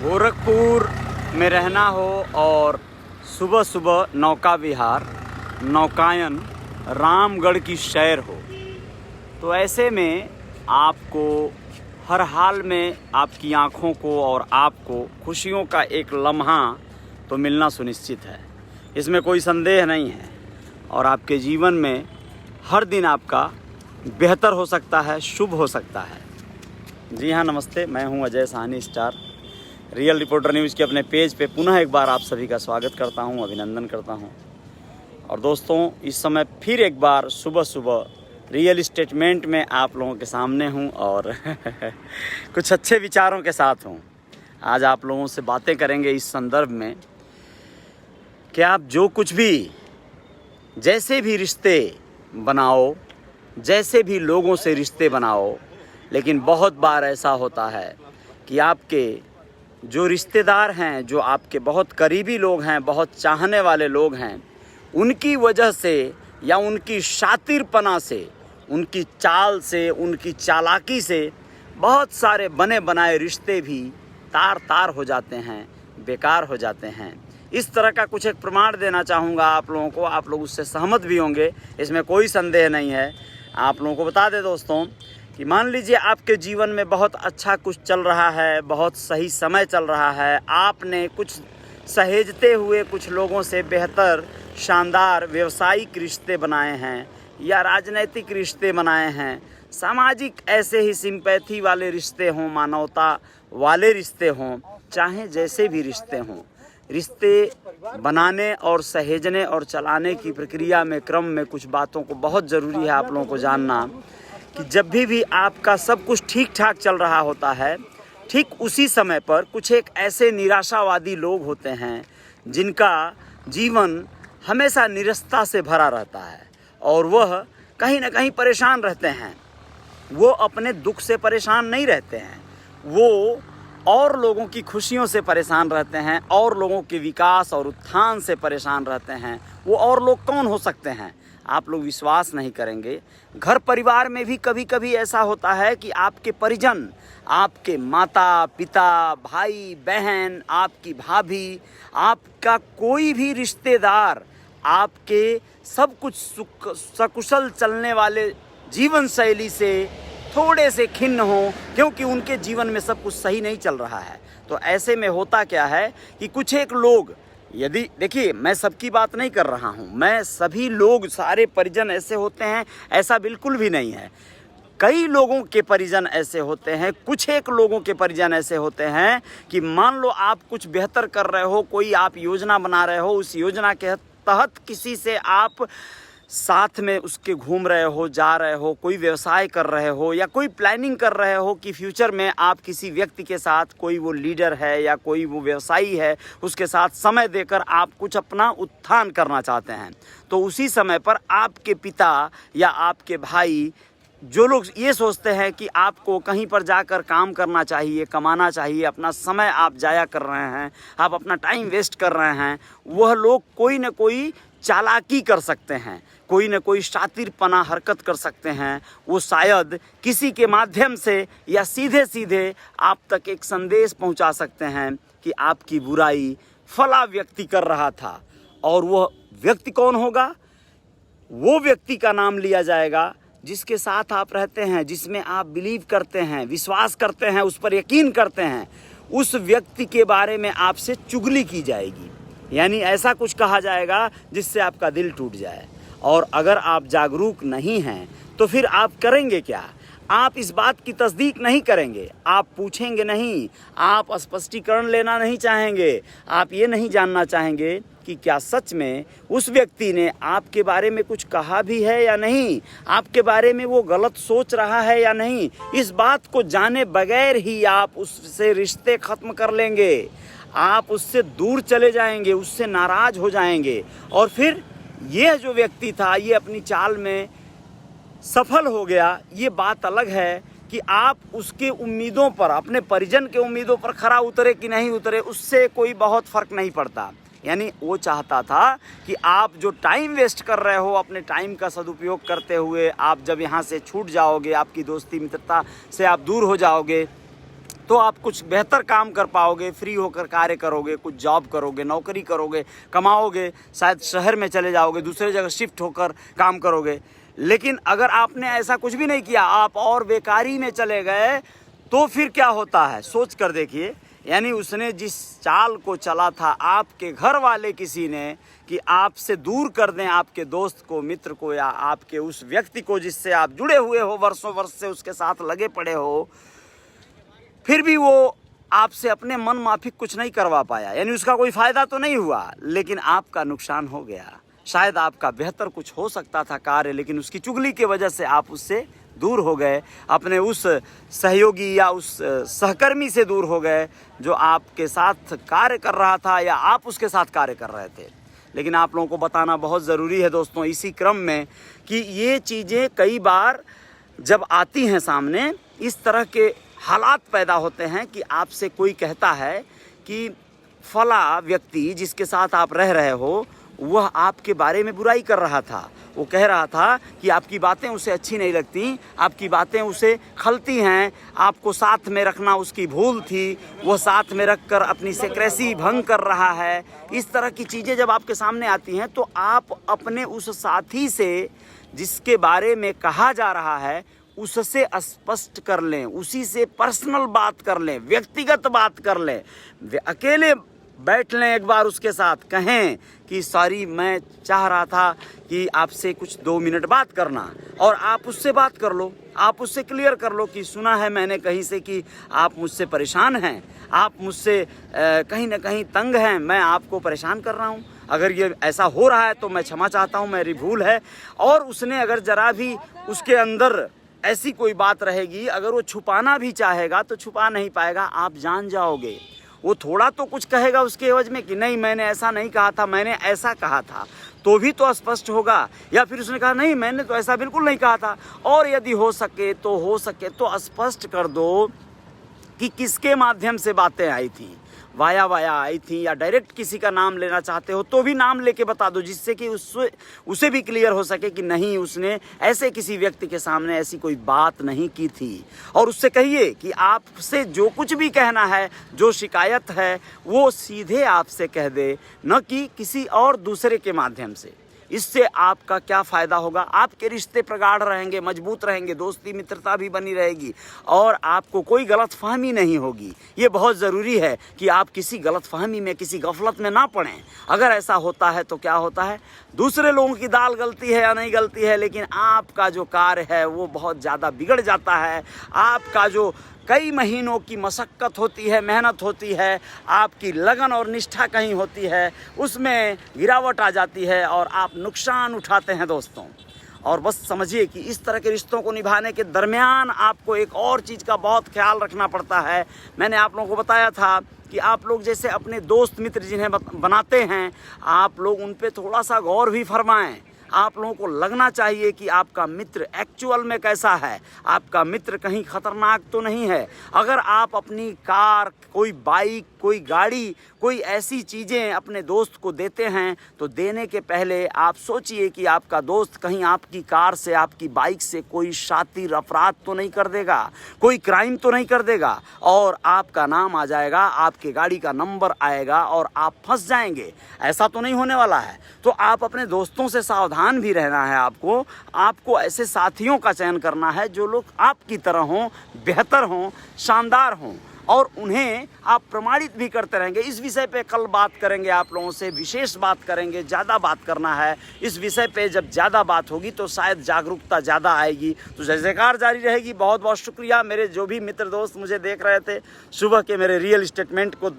गोरखपुर में रहना हो और सुबह सुबह नौका विहार नौकायन रामगढ़ की सैर हो तो ऐसे में आपको हर हाल में आपकी आँखों को और आपको खुशियों का एक लम्हा तो मिलना सुनिश्चित है। इसमें कोई संदेह नहीं है और आपके जीवन में हर दिन आपका बेहतर हो सकता है, शुभ हो सकता है। जी हाँ, नमस्ते। मैं हूँ Ajay Sahni, star real reporter news के अपने पेज पे पुनः एक बार आप सभी का स्वागत करता हूँ, अभिनंदन करता हूँ। और दोस्तों, इस समय फिर एक बार सुबह सुबह रियल स्टेटमेंट में आप लोगों के सामने हूँ और कुछ अच्छे विचारों के साथ हूँ। आज आप लोगों से बातें करेंगे इस संदर्भ में कि आप जो कुछ भी, जैसे भी रिश्ते बनाओ, जैसे भी लोगों से रिश्ते बनाओ, लेकिन बहुत बार ऐसा होता है कि आपके जो रिश्तेदार हैं, जो आपके बहुत करीबी लोग हैं, बहुत चाहने वाले लोग हैं, उनकी वजह से या उनकी शातिरपना से, उनकी चाल से, उनकी चालाकी से बहुत सारे बने बनाए रिश्ते भी तार तार हो जाते हैं, बेकार हो जाते हैं। इस तरह का कुछ एक प्रमाण देना चाहूँगा आप लोगों को। आप लोग उससे सहमत भी होंगे, इसमें कोई संदेह नहीं है। आप लोगों को बता दें दोस्तों कि मान लीजिए आपके जीवन में बहुत अच्छा कुछ चल रहा है, बहुत सही समय चल रहा है, आपने कुछ सहेजते हुए कुछ लोगों से बेहतर शानदार व्यवसायिक रिश्ते बनाए हैं या राजनैतिक रिश्ते बनाए हैं, सामाजिक ऐसे ही सिंपैथी वाले रिश्ते हों, मानवता वाले रिश्ते हों, चाहे जैसे भी रिश्ते हों। रिश्ते बनाने और सहेजने और चलाने की प्रक्रिया में, क्रम में कुछ बातों को बहुत ज़रूरी है आप लोगों को जानना कि जब भी आपका सब कुछ ठीक ठाक चल रहा होता है, ठीक उसी समय पर कुछ एक ऐसे निराशावादी लोग होते हैं जिनका जीवन हमेशा निराशा से भरा रहता है और वह कहीं ना कहीं परेशान रहते हैं। वो अपने दुख से परेशान नहीं रहते हैं, वो और लोगों की खुशियों से परेशान रहते हैं, और लोगों के विकास और उत्थान से परेशान रहते हैं। वो और लोग कौन हो सकते हैं? आप लोग विश्वास नहीं करेंगे, घर परिवार में भी कभी कभी ऐसा होता है कि आपके परिजन, आपके माता पिता, भाई बहन, आपकी भाभी, आपका कोई भी रिश्तेदार आपके सब कुछ सकुशल चलने वाले जीवन शैली से थोड़े से खिन्न हो, क्योंकि उनके जीवन में सब कुछ सही नहीं चल रहा है। तो ऐसे में होता क्या है कि कुछ एक लोग, यदि देखिए, मैं सबकी बात नहीं कर रहा हूँ, मैं सभी लोग, सारे परिजन ऐसे होते हैं ऐसा बिल्कुल भी नहीं है। कई लोगों के परिजन ऐसे होते हैं, कुछ एक लोगों के परिजन ऐसे होते हैं कि मान लो आप कुछ बेहतर कर रहे हो, कोई आप योजना बना रहे हो, उस योजना के तहत किसी से आप साथ में उसके घूम रहे हो, जा रहे हो, कोई व्यवसाय कर रहे हो या कोई प्लानिंग कर रहे हो कि फ्यूचर में आप किसी व्यक्ति के साथ, कोई वो लीडर है या कोई वो व्यवसायी है, उसके साथ समय देकर आप कुछ अपना उत्थान करना चाहते हैं। तो उसी समय पर आपके पिता या आपके भाई, जो लोग ये सोचते हैं कि आपको कहीं पर जाकर काम करना चाहिए, कमाना चाहिए, अपना समय आप जाया कर रहे हैं, आप अपना टाइम वेस्ट कर रहे हैं, वह लोग कोई न कोई चालाकी कर सकते हैं, कोई न कोई शातिरपना हरकत कर सकते हैं। वो शायद किसी के माध्यम से या सीधे सीधे आप तक एक संदेश पहुंचा सकते हैं कि आपकी बुराई फला व्यक्ति कर रहा था। और वह व्यक्ति कौन होगा? वो व्यक्ति का नाम लिया जाएगा जिसके साथ आप रहते हैं, जिसमें आप बिलीव करते हैं, विश्वास करते हैं, उस पर यकीन करते हैं। उस व्यक्ति के बारे में आपसे चुगली की जाएगी, यानी ऐसा कुछ कहा जाएगा जिससे आपका दिल टूट जाए। और अगर आप जागरूक नहीं हैं तो फिर आप करेंगे क्या? आप इस बात की तस्दीक नहीं करेंगे, आप पूछेंगे नहीं, आप स्पष्टीकरण लेना नहीं चाहेंगे, आप ये नहीं जानना चाहेंगे कि क्या सच में उस व्यक्ति ने आपके बारे में कुछ कहा भी है या नहीं, आपके बारे में वो गलत सोच रहा है या नहीं। इस बात को जाने बगैर ही आप उससे रिश्ते ख़त्म कर लेंगे, आप उससे दूर चले जाएंगे, उससे नाराज हो जाएंगे। और फिर यह जो व्यक्ति था, ये अपनी चाल में सफल हो गया, ये बात अलग है कि आप उसके उम्मीदों पर, अपने परिजन के उम्मीदों पर खरा उतरे कि नहीं उतरे, उससे कोई बहुत फ़र्क नहीं पड़ता। यानी वो चाहता था कि आप जो टाइम वेस्ट कर रहे हो, अपने टाइम का सदुपयोग करते हुए आप जब यहाँ से छूट जाओगे, आपकी दोस्ती मित्रता से आप दूर हो जाओगे, तो आप कुछ बेहतर काम कर पाओगे, फ्री होकर कार्य करोगे, कुछ जॉब करोगे, नौकरी करोगे, कमाओगे, शायद शहर में चले जाओगे, दूसरे जगह शिफ्ट होकर काम करोगे। लेकिन अगर आपने ऐसा कुछ भी नहीं किया, आप और बेकारी में चले गए, तो फिर क्या होता है सोच कर देखिए। यानी उसने जिस चाल को चला था आपके घर वाले किसी ने कि आपसे दूर कर दें आपके दोस्त को, मित्र को, या आपके उस व्यक्ति को जिससे आप जुड़े हुए हो, वर्षों वर्ष से उसके साथ लगे पड़े हो, फिर भी वो आपसे अपने मन माफिक कुछ नहीं करवा पाया। यानी उसका कोई फ़ायदा तो नहीं हुआ, लेकिन आपका नुकसान हो गया। शायद आपका बेहतर कुछ हो सकता था कार्य, लेकिन उसकी चुगली की वजह से आप उससे दूर हो गए, अपने उस सहयोगी या उस सहकर्मी से दूर हो गए जो आपके साथ कार्य कर रहा था या आप उसके साथ कार्य कर रहे थे। लेकिन आप लोगों को बताना बहुत ज़रूरी है दोस्तों इसी क्रम में कि ये चीज़ें कई बार जब आती हैं सामने, इस तरह के हालात पैदा होते हैं कि आपसे कोई कहता है कि फला व्यक्ति जिसके साथ आप रह रहे हो वह आपके बारे में बुराई कर रहा था। वो कह रहा था कि आपकी बातें उसे अच्छी नहीं लगती, आपकी बातें उसे खलती हैं, आपको साथ में रखना उसकी भूल थी, वह साथ में रखकर अपनी सेक्रेसी भंग कर रहा है। इस तरह की चीज़ें जब आपके सामने आती हैं तो आप अपने उस साथी से जिसके बारे में कहा जा रहा है उससे स्पष्ट कर लें, उसी से पर्सनल बात कर लें, व्यक्तिगत बात कर लें, अकेले बैठ लें एक बार उसके साथ, कहें कि सॉरी मैं चाह रहा था कि आपसे कुछ 2 मिनट बात करना, और आप उससे बात कर लो, आप उससे क्लियर कर लो कि सुना है मैंने कहीं से कि आप मुझसे परेशान हैं, आप मुझसे कहीं ना कहीं तंग हैं, मैं आपको परेशान कर रहा हूँ, अगर ये ऐसा हो रहा है तो मैं क्षमा चाहता हूँ, मेरी भूल है। और उसने अगर ज़रा भी उसके अंदर ऐसी कोई बात रहेगी, अगर वो छुपाना भी चाहेगा तो छुपा नहीं पाएगा, आप जान जाओगे। वो थोड़ा तो कुछ कहेगा उसके एवज में कि नहीं मैंने ऐसा नहीं कहा था, मैंने ऐसा कहा था, तो भी तो स्पष्ट होगा। या फिर उसने कहा नहीं मैंने तो ऐसा बिल्कुल नहीं कहा था, और यदि हो सके तो स्पष्ट कर दो कि किसके माध्यम से बातें आई थी, वाया आई थी, या डायरेक्ट किसी का नाम लेना चाहते हो तो भी नाम लेके बता दो, जिससे कि उसे भी क्लियर हो सके कि नहीं उसने ऐसे किसी व्यक्ति के सामने ऐसी कोई बात नहीं की थी। और उससे कहिए कि आपसे जो कुछ भी कहना है, जो शिकायत है, वो सीधे आपसे कह दे, न कि किसी और दूसरे के माध्यम से। इससे आपका क्या फ़ायदा होगा, आपके रिश्ते प्रगाढ़ रहेंगे, मजबूत रहेंगे, दोस्ती मित्रता भी बनी रहेगी, और आपको कोई गलतफहमी नहीं होगी। ये बहुत ज़रूरी है कि आप किसी गलतफहमी में, किसी गफलत में ना पड़ें। अगर ऐसा होता है तो क्या होता है, दूसरे लोगों की दाल गलती है या नहीं गलती है, लेकिन आपका जो कार्य है वो बहुत ज़्यादा बिगड़ जाता है। आपका जो कई महीनों की मशक्क़त होती है, मेहनत होती है, आपकी लगन और निष्ठा कहीं होती है, उसमें गिरावट आ जाती है और आप नुकसान उठाते हैं दोस्तों। और बस समझिए कि इस तरह के रिश्तों को निभाने के दरमियान आपको एक और चीज़ का बहुत ख्याल रखना पड़ता है। मैंने आप लोगों को बताया था कि आप लोग जैसे अपने दोस्त मित्र जिन्हें बनाते हैं, आप लोग उन पे थोड़ा सा गौर भी फरमाएं। आप लोगों को लगना चाहिए कि आपका मित्र एक्चुअल में कैसा है, आपका मित्र कहीं खतरनाक तो नहीं है। अगर आप अपनी कार, कोई बाइक, कोई गाड़ी, कोई ऐसी चीज़ें अपने दोस्त को देते हैं तो देने के पहले आप सोचिए कि आपका दोस्त कहीं आपकी कार से, आपकी बाइक से कोई शातिर अपराध तो नहीं कर देगा, कोई क्राइम तो नहीं कर देगा, और आपका नाम आ जाएगा, आपके गाड़ी का नंबर आएगा और आप फंस जाएंगे। ऐसा तो नहीं होने वाला है। तो आप अपने दोस्तों से सावधान भी रहना है। आपको ऐसे साथियों का चयन करना है जो लोग आपकी तरह हों, बेहतर हों, शानदार हों, और उन्हें आप प्रमाणित भी करते रहेंगे। इस विषय पे कल बात करेंगे, आप लोगों से विशेष बात करेंगे, ज़्यादा बात करना है इस विषय पे। जब ज़्यादा बात होगी तो शायद जागरूकता ज़्यादा आएगी। तो जय जयकार जारी रहेगी। बहुत बहुत शुक्रिया मेरे जो भी मित्र दोस्त मुझे देख रहे थे, सुबह के मेरे रियल स्टेटमेंट को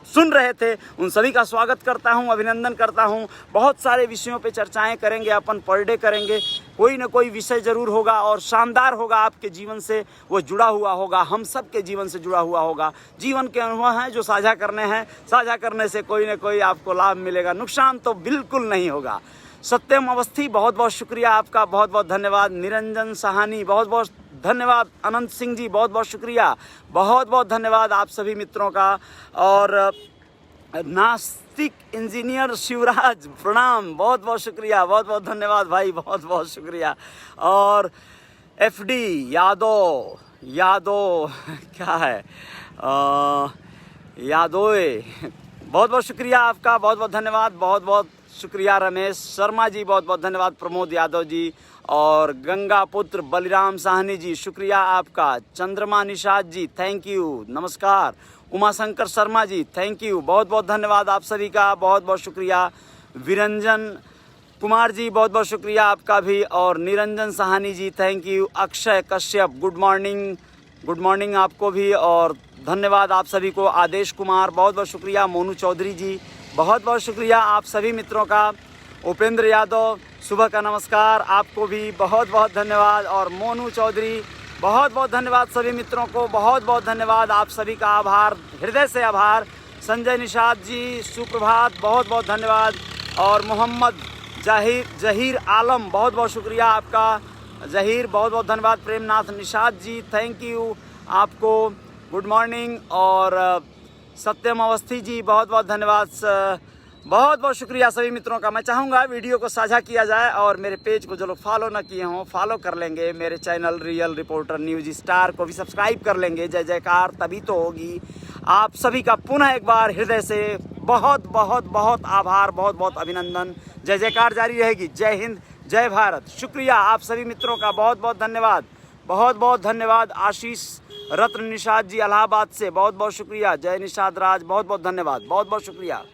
सुन रहे थे, उन सभी का स्वागत करता हूं, अभिनंदन करता हूं। बहुत सारे विषयों पे चर्चाएं करेंगे, अपन पर डे करेंगे, कोई ना कोई विषय ज़रूर होगा और शानदार होगा, आपके जीवन से वो जुड़ा हुआ होगा, हम सब के जीवन से जुड़ा हुआ होगा। जीवन के अनुभव हैं जो साझा करने हैं, साझा करने से कोई ना कोई आपको लाभ मिलेगा, नुकसान तो बिल्कुल नहीं होगा। सत्यम अवस्थी, बहुत बहुत शुक्रिया आपका, बहुत बहुत धन्यवाद। निरंजन सहानी, बहुत बहुत धन्यवाद। अनंत सिंह जी, बहुत बहुत शुक्रिया, बहुत बहुत धन्यवाद आप सभी मित्रों का। और नास्तिक इंजीनियर शिवराज, प्रणाम, बहुत बहुत शुक्रिया, बहुत बहुत धन्यवाद भाई, बहुत बहुत शुक्रिया। और FD यादव क्या है, यादोए, बहुत बहुत शुक्रिया आपका, बहुत बहुत धन्यवाद, बहुत बहुत शुक्रिया रमेश शर्मा जी, बहुत बहुत धन्यवाद प्रमोद यादव जी, और गंगा पुत्र बलिराम साहनी जी शुक्रिया आपका, चंद्रमा निषाद जी थैंक यू, नमस्कार, उमाशंकर शर्मा जी थैंक यू, बहुत बहुत धन्यवाद आप सभी का, बहुत बहुत शुक्रिया, विरंजन कुमार जी बहुत बहुत शुक्रिया आपका भी, और Niranjan Sahni ji thank you, Akshay Kashyap good morning आपको भी, और धन्यवाद आप सभी को, आदेश कुमार बहुत बहुत शुक्रिया, मोनू चौधरी जी बहुत बहुत शुक्रिया आप सभी मित्रों का, उपेंद्र यादव सुबह का नमस्कार आपको भी बहुत बहुत धन्यवाद, और मोनू चौधरी बहुत बहुत धन्यवाद सभी मित्रों को, बहुत बहुत धन्यवाद आप सभी का, आभार, हृदय से आभार, संजय निषाद जी सुप्रभात बहुत बहुत धन्यवाद, और मोहम्मद जहीर आलम बहुत बहुत शुक्रिया आपका, जहीर बहुत बहुत धन्यवाद, प्रेमनाथ निषाद जी थैंक यू आपको, गुड मॉर्निंग, और सत्यम अवस्थी जी बहुत बहुत धन्यवाद, बहुत बहुत शुक्रिया सभी मित्रों का। मैं चाहूँगा वीडियो को साझा किया जाए, और मेरे पेज को जो लोग फॉलो ना किए हों फॉलो कर लेंगे, मेरे channel real reporter news star को भी सब्सक्राइब कर लेंगे, जय जयकार तभी तो होगी। आप सभी का पुनः एक बार हृदय से बहुत बहुत बहुत आभार, बहुत बहुत अभिनंदन, जय जयकार जारी रहेगी, जय हिंद जय भारत, शुक्रिया आप सभी मित्रों का, बहुत बहुत धन्यवाद, बहुत बहुत धन्यवाद, आशीष रत्न निषाद जी इलाहाबाद से बहुत बहुत शुक्रिया, जय निषाद राज बहुत बहुत धन्यवाद, बहुत बहुत शुक्रिया।